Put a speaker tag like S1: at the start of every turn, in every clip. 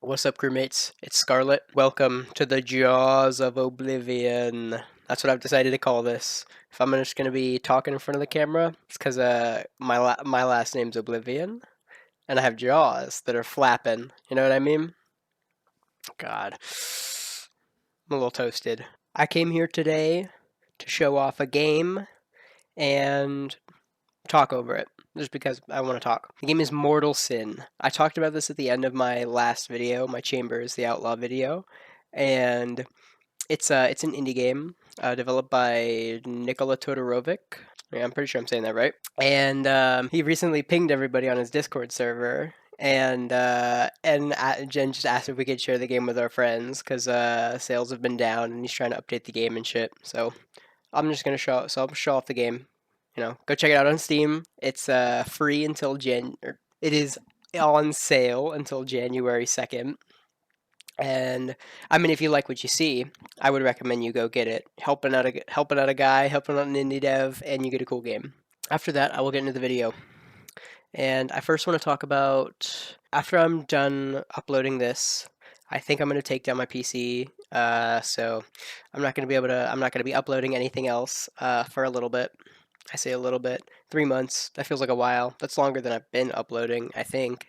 S1: What's up, crewmates? It's Scarlet. Welcome to the Jaws of Oblivion. That's what I've decided to call this. If I'm just gonna be talking in front of the camera, it's because my last name's Oblivion, and I have jaws that are flapping. You know what I mean? God, I'm a little toasted. I came here today to show off a game and talk over it, just because I want to talk. The game is Mortal Sin. I talked about this at the end of my last video, my Chambers the Outlaw video, and it's an indie game developed by Nikola Todorovic. Yeah, I'm pretty sure I'm saying that right. And he recently pinged everybody on his Discord server. And Jen just asked if we could share the game with our friends because sales have been down and he's trying to update the game and shit. So I'm just gonna I'll show off the game. Go check it out on Steam. It's free until it is on sale until January 2nd. And I mean, if you like what you see, I would recommend you go get it. Helping out a guy, helping out an indie dev, and you get a cool game. After that, I will get into the video. And I first want to talk about after I'm done uploading this. I think I'm going to take down my PC. So I'm not going to be able to. I'm not going to be uploading anything else for a little bit. I say a little bit. 3 months. That feels like a while. That's longer than I've been uploading, I think.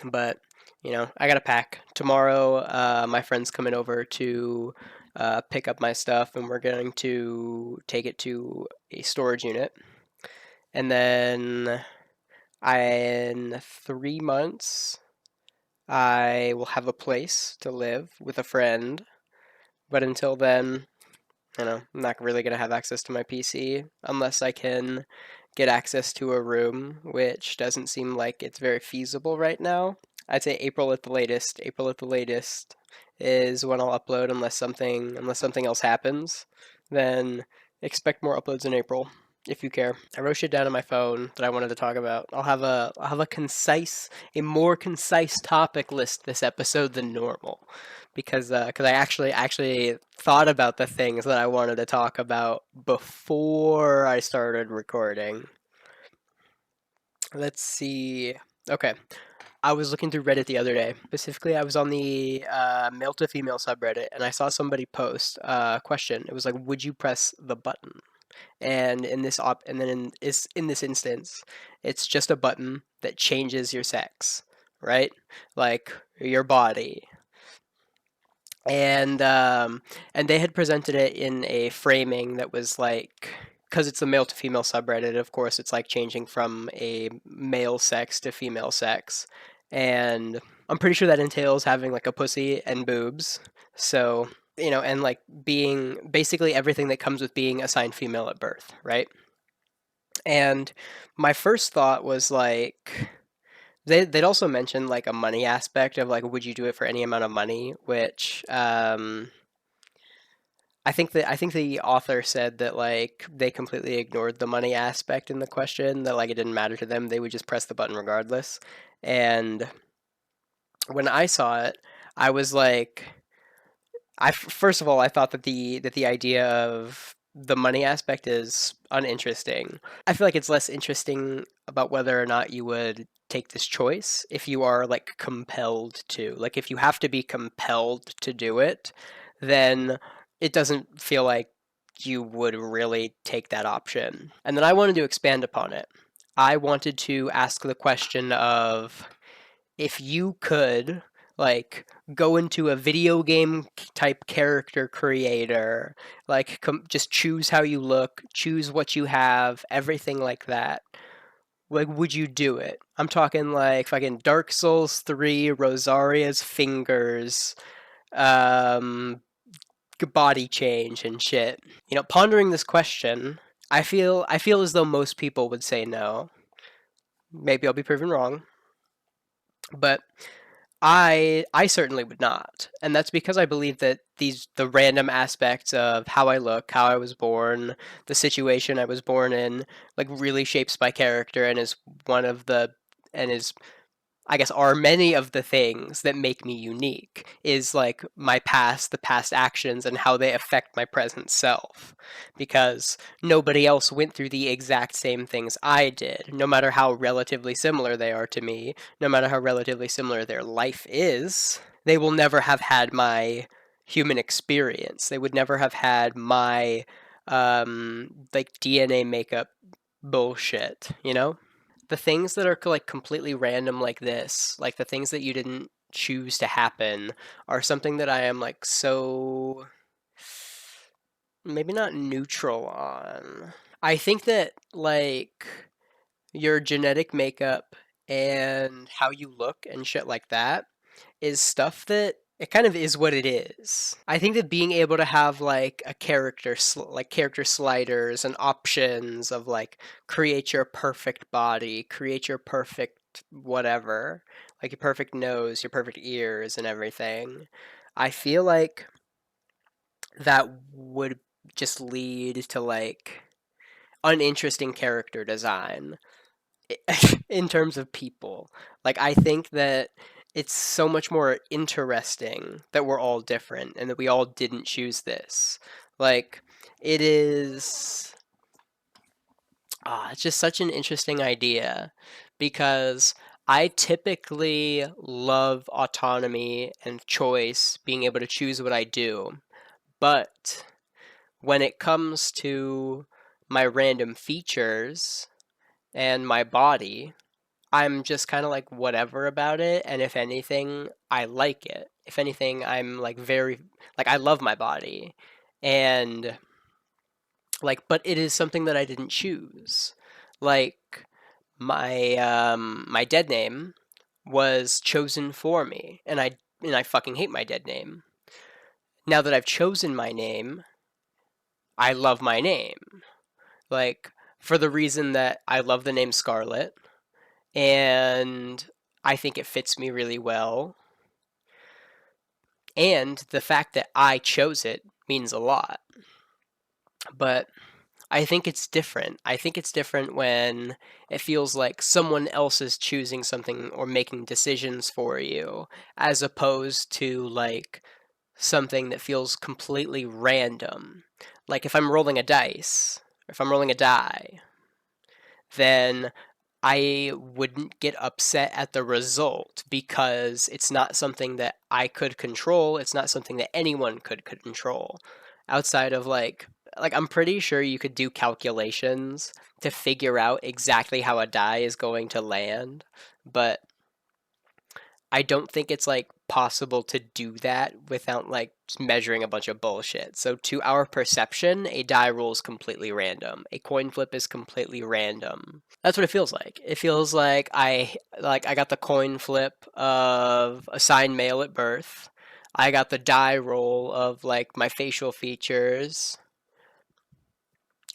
S1: But I got to pack tomorrow. My friend's coming over to pick up my stuff, and we're going to take it to a storage unit. And then in 3 months, I will have a place to live with a friend. But until then, I'm not really going to have access to my PC unless I can get access to a room, which doesn't seem like it's very feasible right now. I'd say April at the latest. April at the latest is when I'll upload unless something else happens. Then expect more uploads in April if you care. I wrote shit down on my phone that I wanted to talk about. I'll have a more concise topic list this episode than normal because I actually thought about the things that I wanted to talk about before I started recording. Let's see. Okay. I was looking through Reddit the other day. Specifically, I was on the male to female subreddit, and I saw somebody post a question. It was like, "Would you press the button?" And in this in this instance, it's just a button that changes your sex, right? Like your body. And they had presented it in a framing that was like, because it's a male to female subreddit, of course, it's like changing from a male sex to female sex. And I'm pretty sure that entails having like a pussy and boobs. So, and like being basically everything that comes with being assigned female at birth, right? And my first thought was like, they'd also mentioned like a money aspect of like, would you do it for any amount of money? Which I think the author said that like they completely ignored the money aspect in the question, that like it didn't matter to them, they would just press the button regardless. And when I saw it, I was like, first of all, I thought that the idea of the money aspect is uninteresting. I feel like it's less interesting about whether or not you would take this choice if you are like compelled to. Like if you have to be compelled to do it, then it doesn't feel like you would really take that option. And then I wanted to expand upon it. I wanted to ask the question of, if you could like go into a video game type character creator, like just choose how you look, choose what you have, everything like that, like would you do it? I'm talking like fucking Dark Souls 3, Rosaria's fingers, um body change and shit. Pondering this question, I feel as though most people would say no. Maybe I'll be proven wrong, but I certainly would not, and that's because I believe that the random aspects of how I look, how I was born, the situation I was born in, like really shapes my character and is one of the and is I guess, are many of the things that make me unique is like my past, the past actions, and how they affect my present self. Because nobody else went through the exact same things I did, no matter how relatively similar they are to me, no matter how relatively similar their life is. They will never have had my human experience. They would never have had my like DNA makeup bullshit, you know? The things that are like completely random like this, like the things that you didn't choose to happen, are something that I am like so maybe not neutral on. I think that like your genetic makeup and how you look and shit like that is stuff that it kind of is what it is. I think that being able to have like a character, like character sliders and options of like create your perfect body, create your perfect whatever, like your perfect nose, your perfect ears, and everything. I feel like that would just lead to like uninteresting character design in terms of people. Like I think that it's so much more interesting that we're all different and that we all didn't choose this. Like it is it's just such an interesting idea because I typically love autonomy and choice, being able to choose what I do. But when it comes to my random features and my body, I'm just kind of like whatever about it, and if anything, I like it. If anything, I'm like very like I love my body, and like, but it is something that I didn't choose. Like my dead name was chosen for me, and I fucking hate my dead name. Now that I've chosen my name, I love my name. Like for the reason that I love the name Scarlet, and I think it fits me really well. And the fact that I chose it means a lot. But I think it's different. I think it's different when it feels like someone else is choosing something or making decisions for you, as opposed to like something that feels completely random. Like if I'm rolling a dice, if I'm rolling a die, then I wouldn't get upset at the result because it's not something that I could control. It's not something that anyone could control. Outside of like I'm pretty sure you could do calculations to figure out exactly how a die is going to land, but I don't think it's like possible to do that without like just measuring a bunch of bullshit. So to our perception, a die roll is completely random. A coin flip is completely random. That's what it feels like. It feels like I got the coin flip of assigned male at birth. I got the die roll of like my facial features.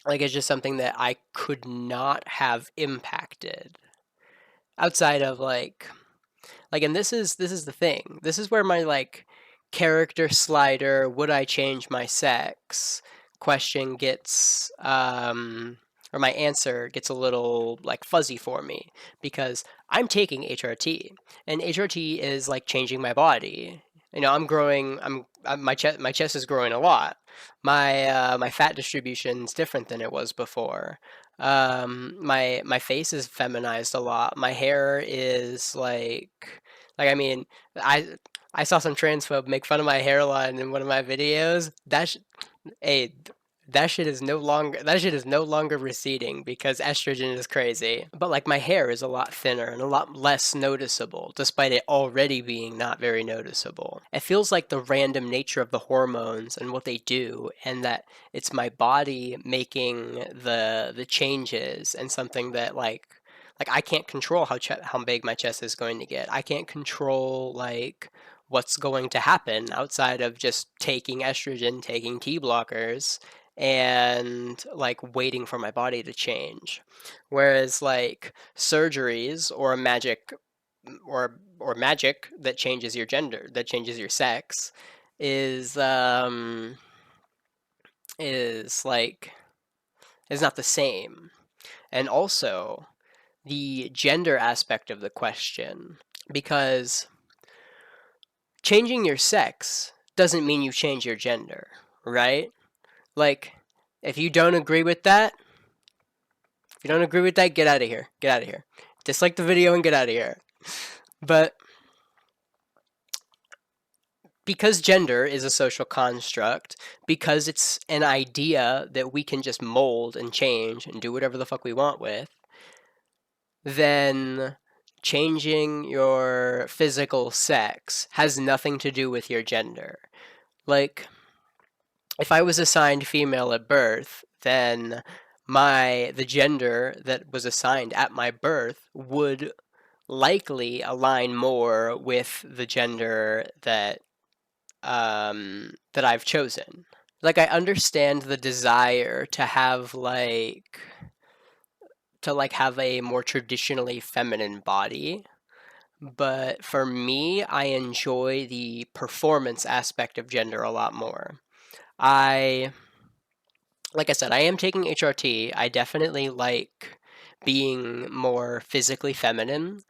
S1: Like it's just something that I could not have impacted outside of like, and this is the thing. This is where my like character slider, would I change my sex question gets or my answer gets a little like fuzzy for me because I'm taking HRT and HRT is like changing my body. You know, I'm growing. My chest is growing a lot. My fat distribution is different than it was before. My face is feminized a lot. My hair is like I mean, I I saw some transphobe make fun of my hairline in one of my videos. Hey, that shit is no longer receding because estrogen is crazy. But like my hair is a lot thinner and a lot less noticeable, despite it already being not very noticeable. It feels like the random nature of the hormones and what they do, and that it's my body making the changes, and something that like I can't control how big my chest is going to get. I can't control like what's going to happen outside of just taking estrogen, taking T blockers, and like waiting for my body to change. Whereas like surgeries or a magic or magic that changes your gender, that changes your sex, is is like is not the same. And also the gender aspect of the question. because changing your sex doesn't mean you change your gender, right? Like, if you don't agree with that, get out of here. Get out of here. Dislike the video and get out of here. But because gender is a social construct, because it's an idea that we can just mold and change and do whatever the fuck we want with, then changing your physical sex has nothing to do with your gender. Like, if I was assigned female at birth, then the gender that was assigned at my birth would likely align more with the gender that I've chosen. Like, I understand the desire to have a more traditionally feminine body, but for me, I enjoy the performance aspect of gender a lot more. I like I said, I am taking HRT. I definitely like being more physically feminine,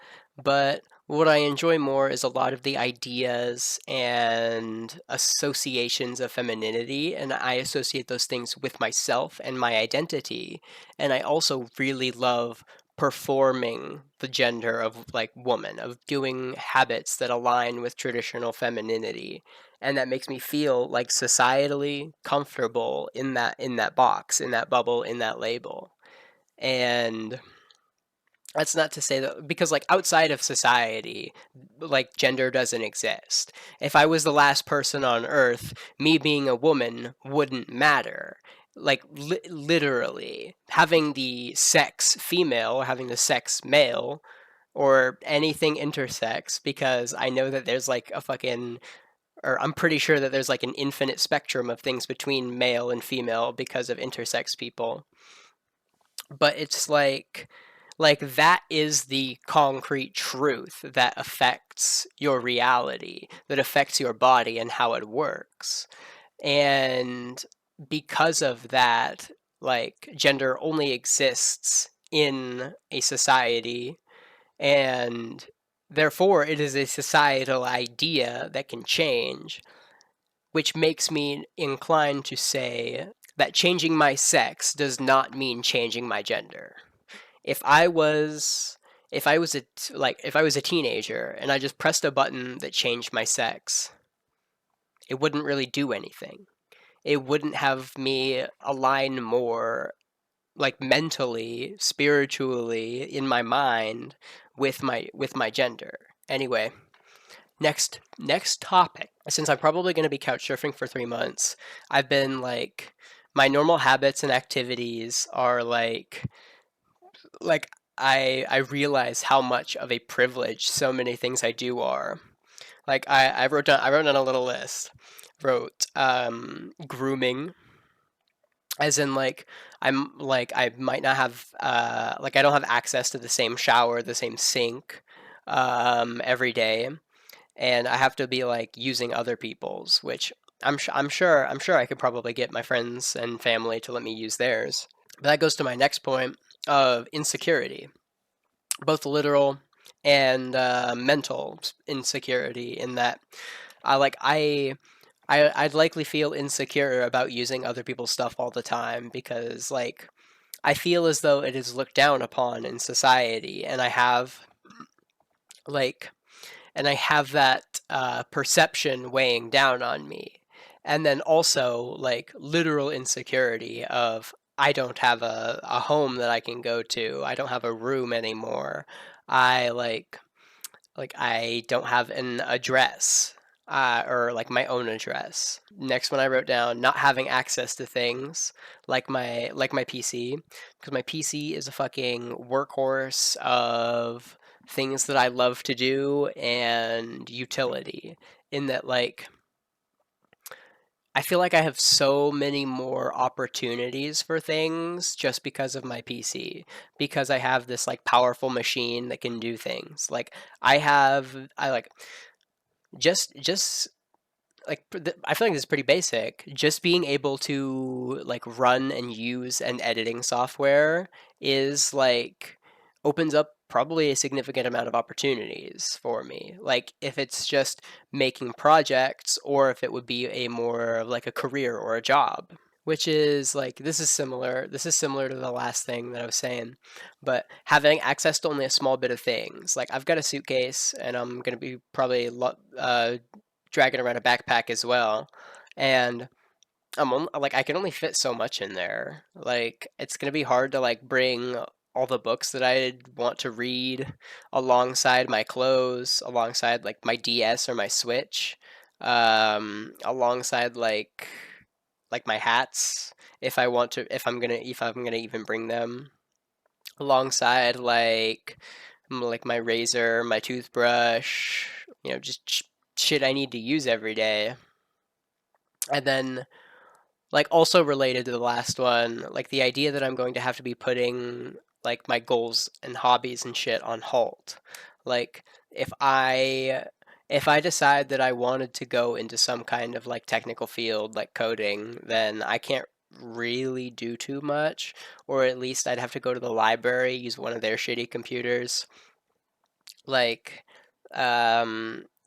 S1: but what I enjoy more is a lot of the ideas and associations of femininity, and I associate those things with myself and my identity. And I also really love performing the gender of like woman, of doing habits that align with traditional femininity, and that makes me feel like societally comfortable in that box, in that bubble, in that label. And that's not to say that, because like outside of society, like gender doesn't exist. If I was the last person on earth, me being a woman wouldn't matter. Like literally having the sex female or having the sex male or anything intersex, because I know that there's like a fucking, or I'm pretty sure that there's like an infinite spectrum of things between male and female because of intersex people. But it's like that is the concrete truth that affects your reality, that affects your body and how it works. And because of that, like gender only exists in a society, and therefore it is a societal idea that can change, which makes me inclined to say that changing my sex does not mean changing my gender. If I was if I was a teenager and I just pressed a button that changed my sex, it wouldn't really do anything. It wouldn't have me align more like mentally, spiritually in my mind with my gender. Anyway, next topic. Since I'm probably going to be couch surfing for 3 months, I've been like, my normal habits and activities are like I realize how much of a privilege so many things I do are. Like I wrote down a little list. Wrote grooming, as in like I might not have like I don't have access to the same shower, the same sink every day, and I have to be like using other people's, which I'm sure I could probably get my friends and family to let me use theirs. But that goes to my next point of insecurity, both literal and mental insecurity. In that, I like I'd likely feel insecure about using other people's stuff all the time, because like I feel as though it is looked down upon in society, and like I have that perception weighing down on me. And then also like literal insecurity of I don't have a home that I can go to. I don't have a room anymore. I I don't have an address, or like my own address. Next one I wrote down, not having access to things like my PC, because my PC is a fucking workhorse of things that I love to do and utility. In that, like, I feel like I have so many more opportunities for things just because of my PC, because I have this like powerful machine that can do things. Like I like just like I feel like this is pretty basic. Just being able to like run and use an editing software is like opens up probably a significant amount of opportunities for me. Like if it's just making projects or if it would be a more like a career or a job, which is like this is similar to the last thing that I was saying, but having access to only a small bit of things. Like I've got a suitcase and I'm going to be probably dragging around a backpack as well. And like I can only fit so much in there. Like it's gonna be hard to like bring all the books that I'd want to read alongside my clothes, alongside like my DS or my Switch, alongside like my hats if I'm gonna even bring them, alongside like my razor, my toothbrush, just shit I need to use every day. And then like also related to the last one, like the idea that I'm going to have to be putting like my goals and hobbies and shit on halt. Like if I if I decide that I wanted to go into some kind of like technical field like coding, then I can't really do too much, or at least I'd have to go to the library, use one of their shitty computers. Like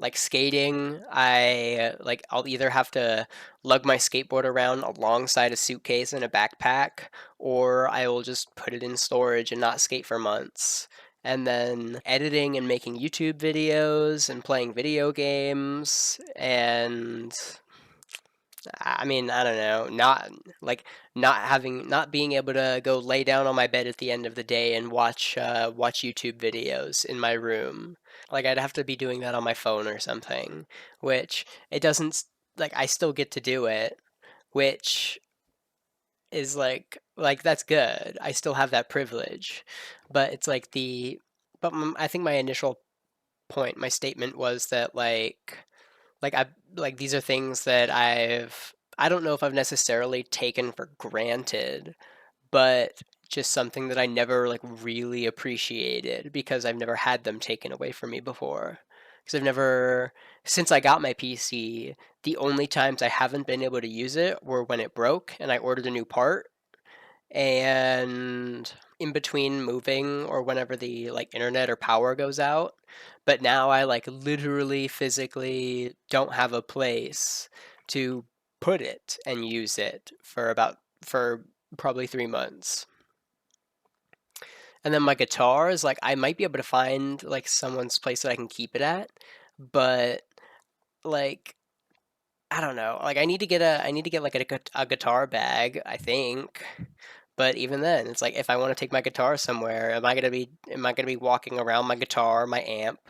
S1: like skating, I'll either have to lug my skateboard around alongside a suitcase and a backpack, or I will just put it in storage and not skate for months. And then editing and making YouTube videos and playing video games, and I mean, I don't know, not being able to go lay down on my bed at the end of the day and watch YouTube videos in my room. Like I'd have to be doing that on my phone or something, which it doesn't like I still get to do it, which is like that's good. I still have that privilege, but it's like I think my initial point, my statement was that I like these are things that I don't know if I've necessarily taken for granted, but just something that I never like really appreciated because I've never had them taken away from me before. Because I've never, since I got my PC, the only times I haven't been able to use it were when it broke and I ordered a new part, and in between moving or whenever the like internet or power goes out. But now I like literally physically don't have a place to put it and use it for probably 3 months. And then my guitar is like I might be able to find like someone's place that I can keep it at, but like I don't know. Like I need to get like a guitar bag, I think. But even then, it's like if I want to take my guitar somewhere, am I gonna be walking around my guitar, my amp,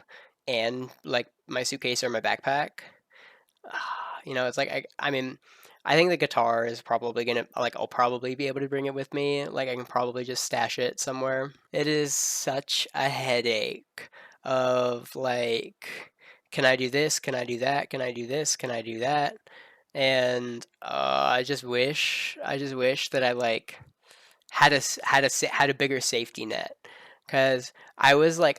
S1: and like my suitcase or my backpack? It's like I mean, I think the guitar is probably gonna like I'll probably be able to bring it with me. Like I can probably just stash it somewhere. It is such a headache of like, can I do this? Can I do that? Can I do this? Can I do that? And I just wish that I like had a bigger safety net, because I wasn't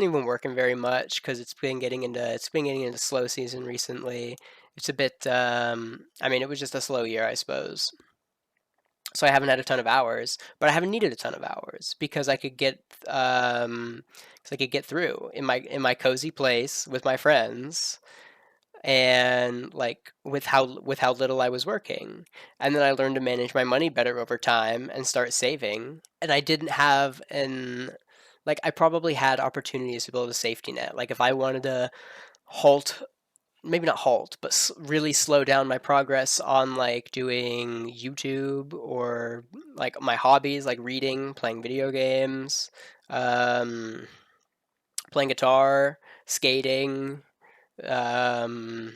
S1: even working very much because it's been getting into slow season recently. It's a bit I mean it was just a slow year, I suppose, so I haven't had a ton of hours, but I haven't needed a ton of hours because I could get through in my cozy place with my friends, and like with how little I was working. And then I learned to manage my money better over time and start saving. And I didn't have an like I probably had opportunities to build a safety net. Like if I wanted to halt, maybe not halt, but really slow down my progress on like doing YouTube or like my hobbies like reading, playing video games, um, playing guitar, skating, um,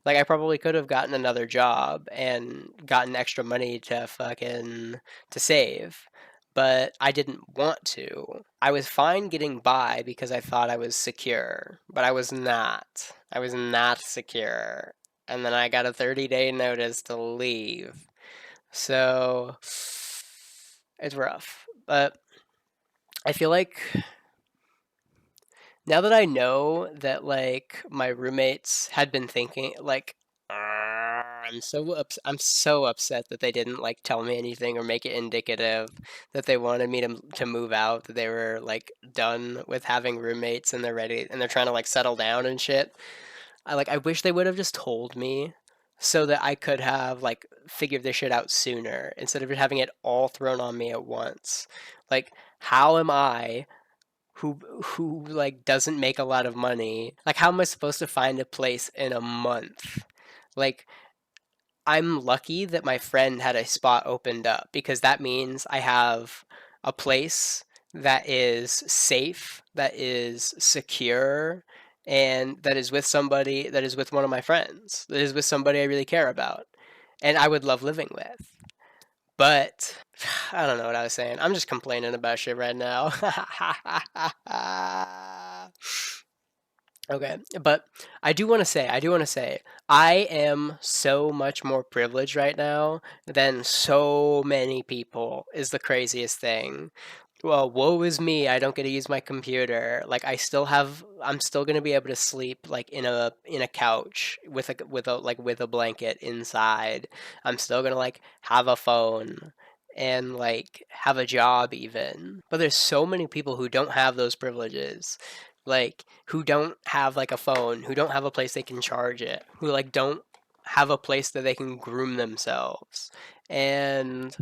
S1: like I probably could have gotten another job and gotten extra money to save, but I didn't want to. I was fine getting by because I thought I was secure, but I was not. I was not secure. And then I got a 30-day notice to leave. So it's rough. But I feel like now that I know that like my roommates had been thinking like I'm so upset that they didn't like tell me anything or make it indicative that they wanted me to move out, that they were like done with having roommates and they're ready and they're trying to like settle down and shit. I wish they would have just told me so that I could have like figured this shit out sooner instead of having it all thrown on me at once. Like, how am I who like doesn't make a lot of money? Like, how am I supposed to find a place in a month? Like, I'm lucky that my friend had a spot opened up because that means I have a place that is safe, that is secure, and that is with somebody that is with one of my friends, that is with somebody I really care about, and I would love living with. But I don't know what I was saying. I'm just complaining about shit right now. Okay, but I do want to say, I am so much more privileged right now than so many people is the craziest thing. Well, woe is me, I don't get to use my computer. Like I'm still gonna be able to sleep like in a couch with a blanket inside. I'm still gonna like have a phone and like have a job even. But there's so many people who don't have those privileges. Like who don't have like a phone, who don't have a place they can charge it, who like don't have a place that they can groom themselves. And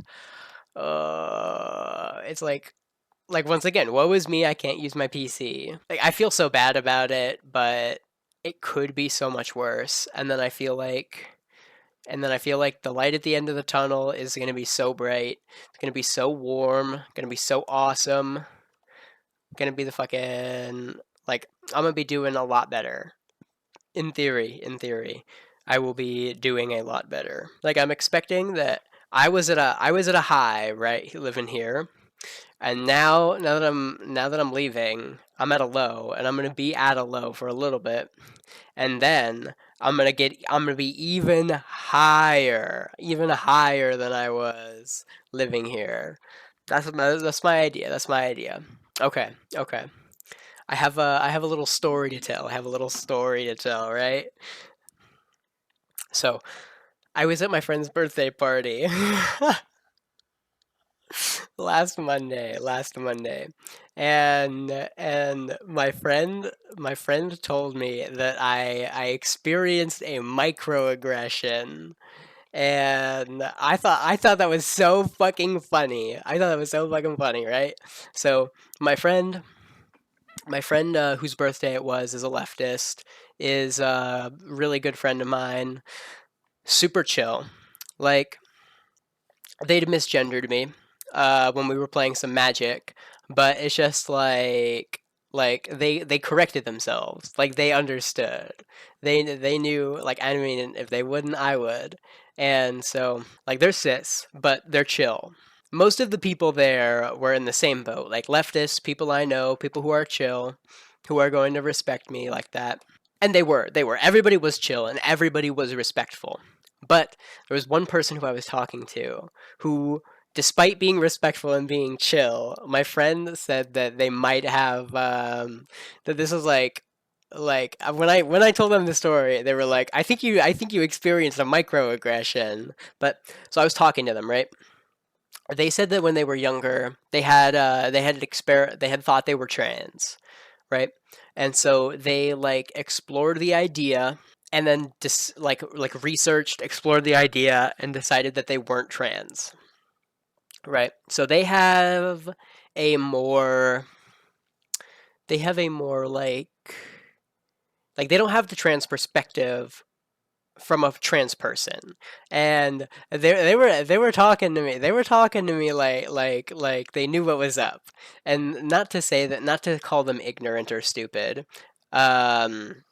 S1: it's like once again, woe is me, I can't use my PC. Like I feel so bad about it, but it could be so much worse. And then I feel like the light at the end of the tunnel is going to be so bright. It's going to be so warm, going to be so awesome. Going to be the fucking like I'm going to be doing a lot better. In theory, I will be doing a lot better. Like I'm expecting that I was at a high, right, living here. And now that I'm leaving, I'm at a low, and I'm gonna be at a low for a little bit, and then I'm gonna be even higher than I was living here. That's my idea. That's my idea. Okay, okay. I have a little story to tell. I have a little story to tell, right? So I was at my friend's birthday party. Last Monday, and my friend told me that I experienced a microaggression, and I thought that was so fucking funny. I thought that was so fucking funny, right? So my friend whose birthday it was is a leftist, is a really good friend of mine, super chill. Like they'd misgendered me when we were playing some Magic, but it's just like they corrected themselves. Like they understood. They knew. Like I mean, if they wouldn't, I would. And so like they're cis, but they're chill. Most of the people there were in the same boat. Like leftists, people I know, people who are chill, who are going to respect me like that. And they were. Everybody was chill and everybody was respectful. But there was one person who I was talking to who, despite being respectful and being chill, my friend said that they might have that this was when I told them the story, they were like, I think you experienced a microaggression. But so I was talking to them, right? They said that when they were younger, they had thought they were trans, right? And so they like explored the idea and then like researched, explored the idea and decided that they weren't trans, right? So a more they have a more like they don't have the trans perspective from a trans person, and they were talking to me. They were talking to me like they knew what was up, and not to call them ignorant or stupid. Um,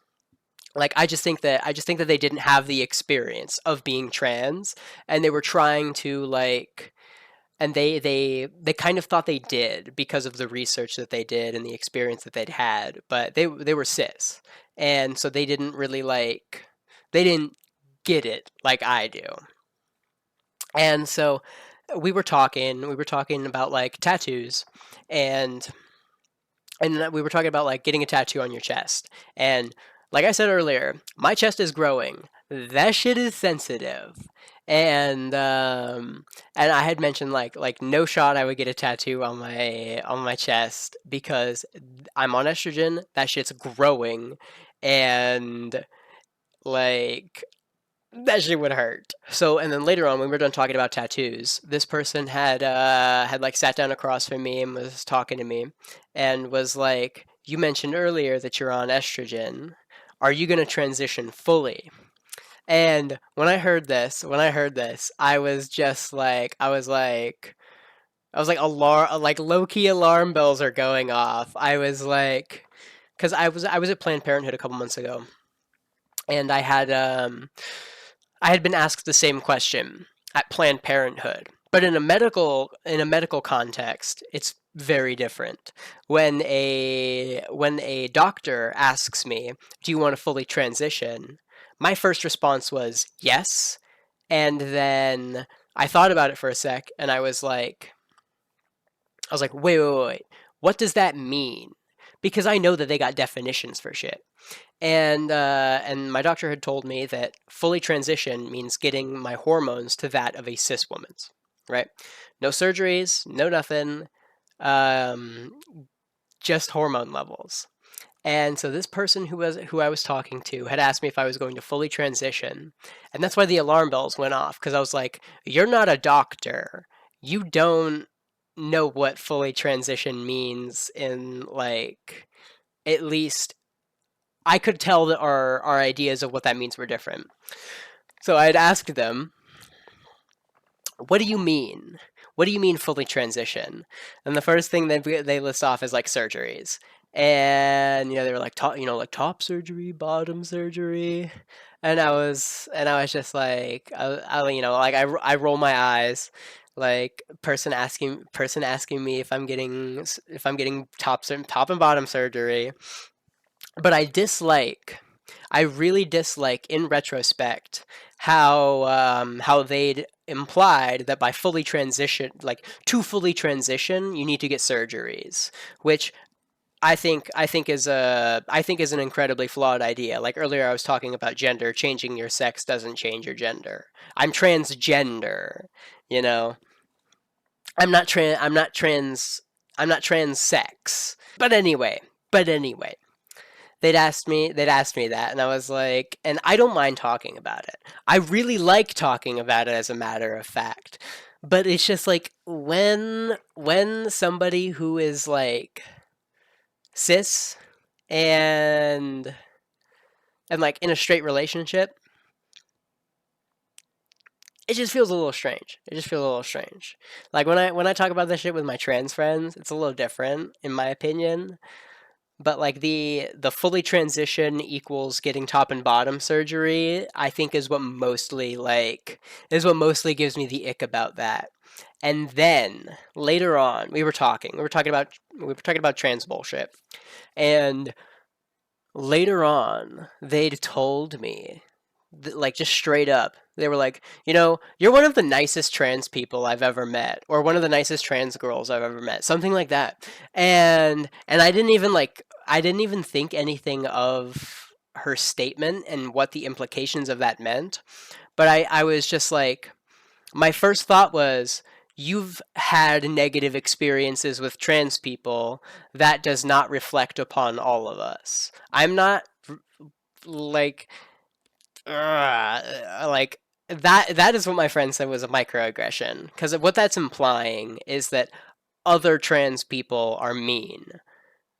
S1: like I just think that they didn't have the experience of being trans, and they were trying to like and they kind of thought they did because of the research that they did and the experience that they'd had, but they were cis, and so they didn't get it like I do. And so we were talking about like tattoos, and we were talking about like getting a tattoo on your chest. And like I said earlier, my chest is growing. that shit is sensitive. And and I had mentioned like no shot I would get a tattoo on my chest because I'm on estrogen, that shit's growing, and like that shit would hurt. So, and then later on, when we were done talking about tattoos, this person had like sat down across from me and was talking to me, and was like, "You mentioned earlier that you're on estrogen. Are you gonna transition fully?" And when I heard this, I was just like, I was like alarm, like low key alarm bells are going off. I was like, because I was at Planned Parenthood a couple months ago, and I had been asked the same question at Planned Parenthood, but in a medical context, it's very different. When a doctor asks me, "Do you want to fully transition?" My first response was yes, and then I thought about it for a sec, and I was like, wait, what does that mean? Because I know that they got definitions for shit. And my doctor had told me that fully transition means getting my hormones to that of a cis woman's, right? No surgeries, no nothing, um, just hormone levels. And so this person who I was talking to had asked me if I was going to fully transition, and that's why the alarm bells went off because I was like, "You're not a doctor. You don't know what fully transition means in like at least I could tell that our ideas of what that means were different." So I had asked them, "What do you mean? What do you mean fully transition?" And the first thing they list off is like surgeries. And they were like like top surgery, bottom surgery. And I was just like like I roll my eyes like person asking me if I'm getting top and bottom surgery. But I really dislike in retrospect how they'd implied that by fully transition, like to fully transition, you need to get surgeries, which I think is an incredibly flawed idea. Like earlier, I was talking about gender. Changing your sex doesn't change your gender. I'm transgender. You know, I'm not trans. I'm not trans. I'm not trans sex. But anyway, they'd asked me that, and I was like, and I don't mind talking about it. I really like talking about it as a matter of fact. But it's just like when somebody who is like cis and like in a straight relationship, it just feels a little strange. It just feels a little strange. Like when I talk about this shit with my trans friends, it's a little different in my opinion. But like the fully transition equals getting top and bottom surgery, I think is what mostly gives me the ick about that. And then later on, we were talking about trans bullshit. And later on, they'd told me, like just straight up, they were like, you're one of the nicest trans people I've ever met, or one of the nicest trans girls I've ever met, something like that. And I didn't even think anything of her statement and what the implications of that meant. But I was just like, my first thought was, you've had negative experiences with trans people. That does not reflect upon all of us. I'm not like, like that is what my friend said was a microaggression, because what that's implying is that other trans people are mean.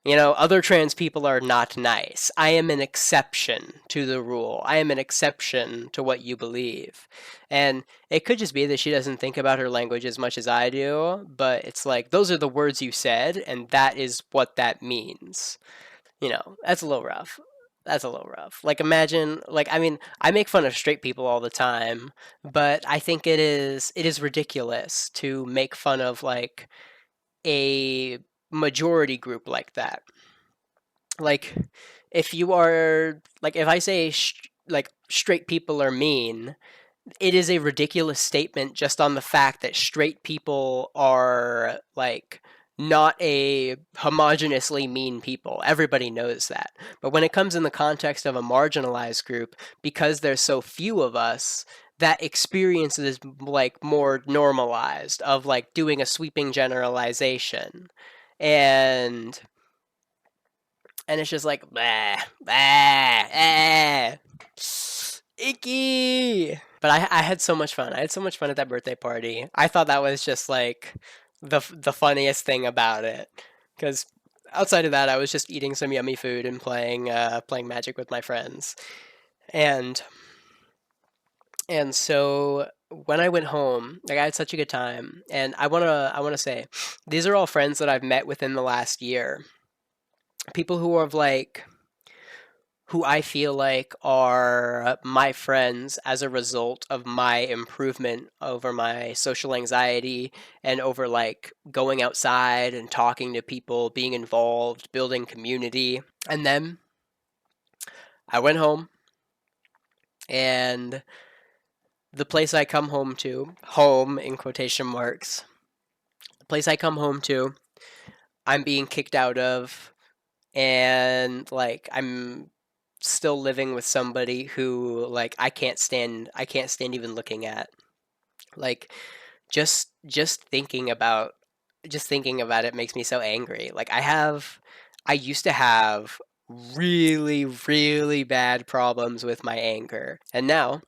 S1: Other trans people are not nice. I am an exception to the rule. I am an exception to what you believe. And it could just be that she doesn't think about her language as much as I do, but it's like, those are the words you said, and that is what that means. That's a little rough. That's a little rough. Like, imagine, like, I mean, I make fun of straight people all the time, but I think it is ridiculous to make fun of, like, a majority group like that. Like, if I say like straight people are mean, it is a ridiculous statement just on the fact that straight people are like not a homogeneously mean people. Everybody knows that. But when it comes in the context of a marginalized group, because there's so few of us, that experience is like more normalized of like doing a sweeping generalization. And it's just like blah, blah, icky. But I had so much fun. I had so much fun at that birthday party. I thought that was just like the funniest thing about it, because outside of that, I was just eating some yummy food and playing Magic with my friends. And so when I went home, like I had such a good time. And I wanna say, these are all friends that I've met within the last year. People who I feel like are my friends as a result of my improvement over my social anxiety and over like going outside and talking to people, being involved, building community. And then I went home, and the place I come home to, home in quotation marks, the place I come home to, I'm being kicked out of, and like I'm still living with somebody who like I can't stand even looking at. Like just thinking about it makes me so angry. Like I used to have really really bad problems with my anger, and now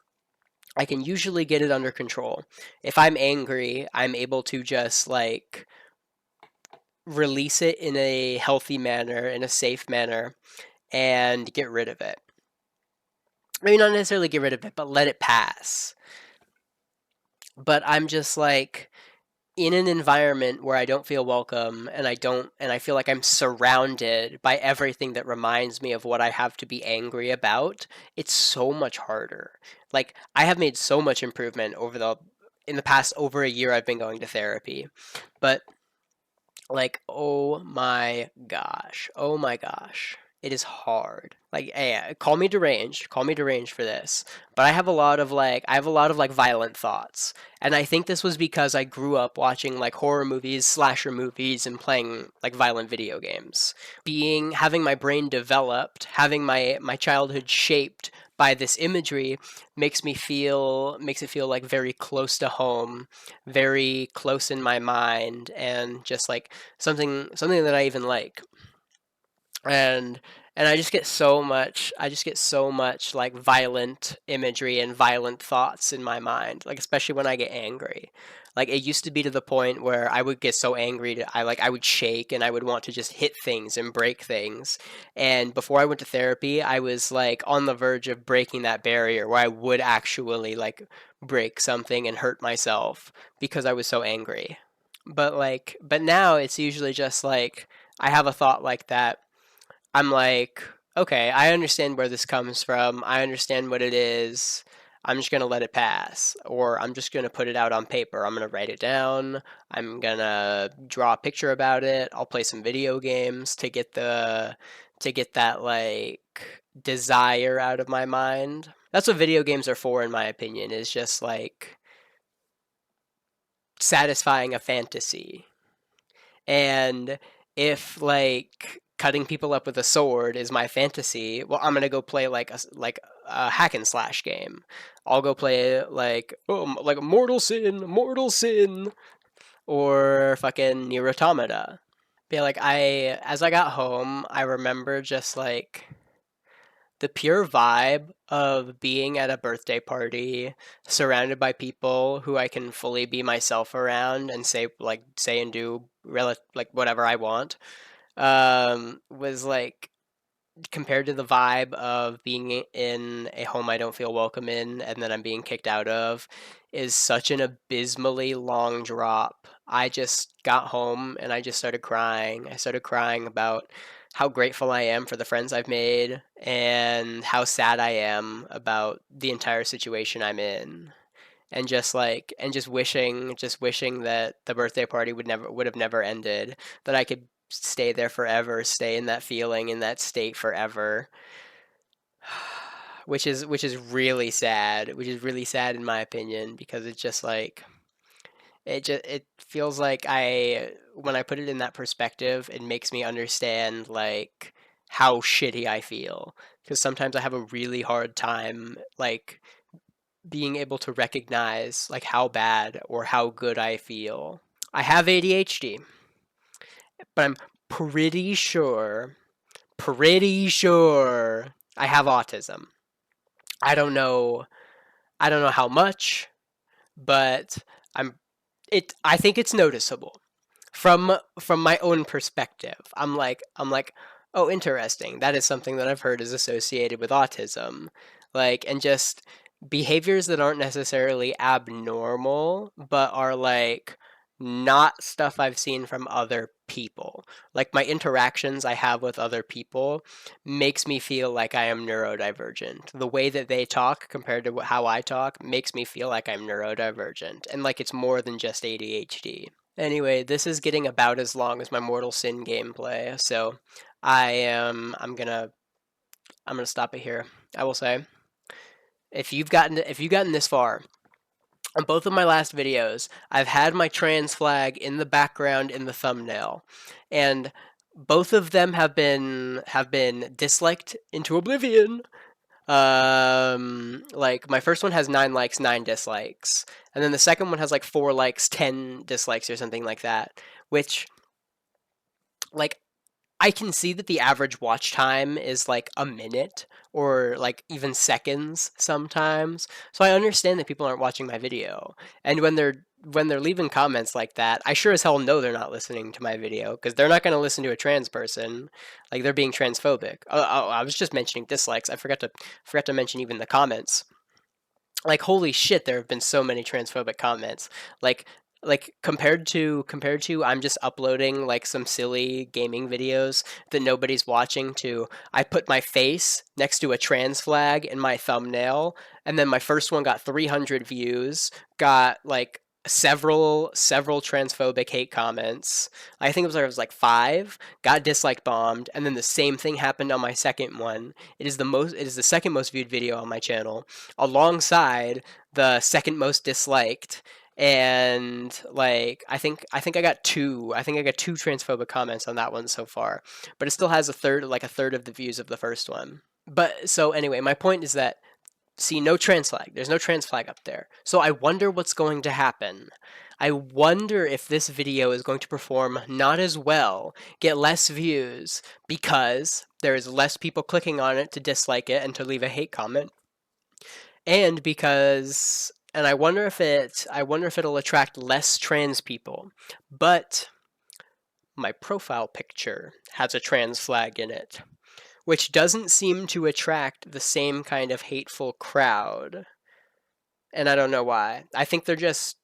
S1: I can usually get it under control. If I'm angry, I'm able to just like release it in a healthy manner, in a safe manner, and get rid of it. Maybe not necessarily get rid of it, but let it pass. But I'm just like in an environment where I don't feel welcome, and I feel like I'm surrounded by everything that reminds me of what I have to be angry about. It's so much harder. Like I have made so much improvement in the past over a year I've been going to therapy. But like, oh my gosh. Oh my gosh. It is hard. Like, hey, call me deranged for this. But I have a lot of like violent thoughts. And I think this was because I grew up watching like horror movies, slasher movies, and playing like violent video games. Having my brain developed, having my childhood shaped by this imagery makes it feel like very close to home, very close in my mind, and just like something that I even like. And I just get so much like violent imagery and violent thoughts in my mind, like especially when I get angry. Like it used to be to the point where I would get so angry I would shake and I would want to just hit things and break things. And before I went to therapy, I was like on the verge of breaking that barrier where I would actually like break something and hurt myself because I was so angry. But now it's usually just like I have a thought like that. I'm like, okay, I understand where this comes from. I understand what it is. I'm just going to let it pass. Or I'm just going to put it out on paper. I'm going to write it down. I'm going to draw a picture about it. I'll play some video games to get that like desire out of my mind. That's what video games are for in my opinion, is just like satisfying a fantasy. And if like cutting people up with a sword is my fantasy, well, I'm gonna go play like a hack and slash game. I'll go play like Mortal Sin, or fucking Nier Automata. But yeah, like as I got home, I remember just like the pure vibe of being at a birthday party surrounded by people who I can fully be myself around and say and do like whatever I want, was like compared to the vibe of being in a home I don't feel welcome in and then I'm being kicked out of, is such an abysmally long drop. I just got home and I just started crying. I started crying about how grateful I am for the friends I've made and how sad I am about the entire situation I'm in. And just wishing that the birthday party would have never ended, that I could stay there forever, stay in that feeling, in that state forever. Which is really sad, which is really sad in my opinion, because it's just like it feels like I put it in that perspective, it makes me understand like how shitty I feel, because sometimes I have a really hard time like being able to recognize like how bad or how good I feel. I have ADHD, but I'm pretty sure I have autism. I don't know I don't know how much, but I'm I think it's noticeable from my own perspective. I'm like, oh, interesting. That is something that I've heard is associated with autism, like, and just behaviors that aren't necessarily abnormal, but are like not stuff I've seen from other people. Like my interactions I have with other people makes me feel like I am neurodivergent. The way that they talk compared to how I talk makes me feel like I'm neurodivergent, and like it's more than just ADHD. Anyway, this is getting about as long as my Mortal Sin gameplay, so I'm gonna stop it here. I will say, if you've gotten this far, on both of my last videos, I've had my trans flag in the background in the thumbnail, and both of them have been disliked into oblivion. Like my first one has 9 likes, 9 dislikes, and then the second one has like 4 likes, 10 dislikes, or something like that. Which, like, I can see that the average watch time is like a minute or like even seconds sometimes. So I understand that people aren't watching my video. And when they're leaving comments like that, I sure as hell know they're not listening to my video, because they're not going to listen to a trans person. Like, they're being transphobic. I was just mentioning dislikes. I forgot to mention even the comments. Like, holy shit, there have been so many transphobic comments. Like compared to I'm just uploading like some silly gaming videos that nobody's watching, to I put my face next to a trans flag in my thumbnail, and then my first one got 300 views, got like several transphobic hate comments. I think it was like 5, got dislike bombed, and then the same thing happened on my second one. It is the second most viewed video on my channel, alongside the second most disliked. And like, I think I got two transphobic comments on that one so far, but it still has a third of the views of the first one. But so anyway, my point is that, see, no trans flag. There's no trans flag up there. So I wonder what's going to happen. I wonder if this video is going to perform not as well, get less views, because there is less people clicking on it to dislike it and to leave a hate comment, and because, and I wonder if it'll attract less trans people. But my profile picture has a trans flag in it, which doesn't seem to attract the same kind of hateful crowd. And I don't know why. I think they're just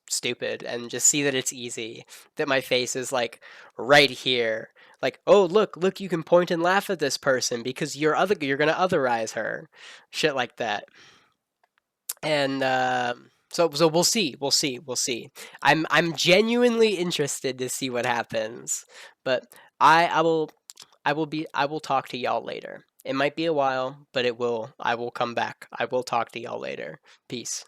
S1: stupid and just see that it's easy, that my face is like right here. Like, oh, look, you can point and laugh at this person because you're going to otherize her. Shit like that. And so we'll see. I'm genuinely interested to see what happens, but I will I will talk to y'all later. It might be a while, but I will come back. I will talk to y'all later. Peace.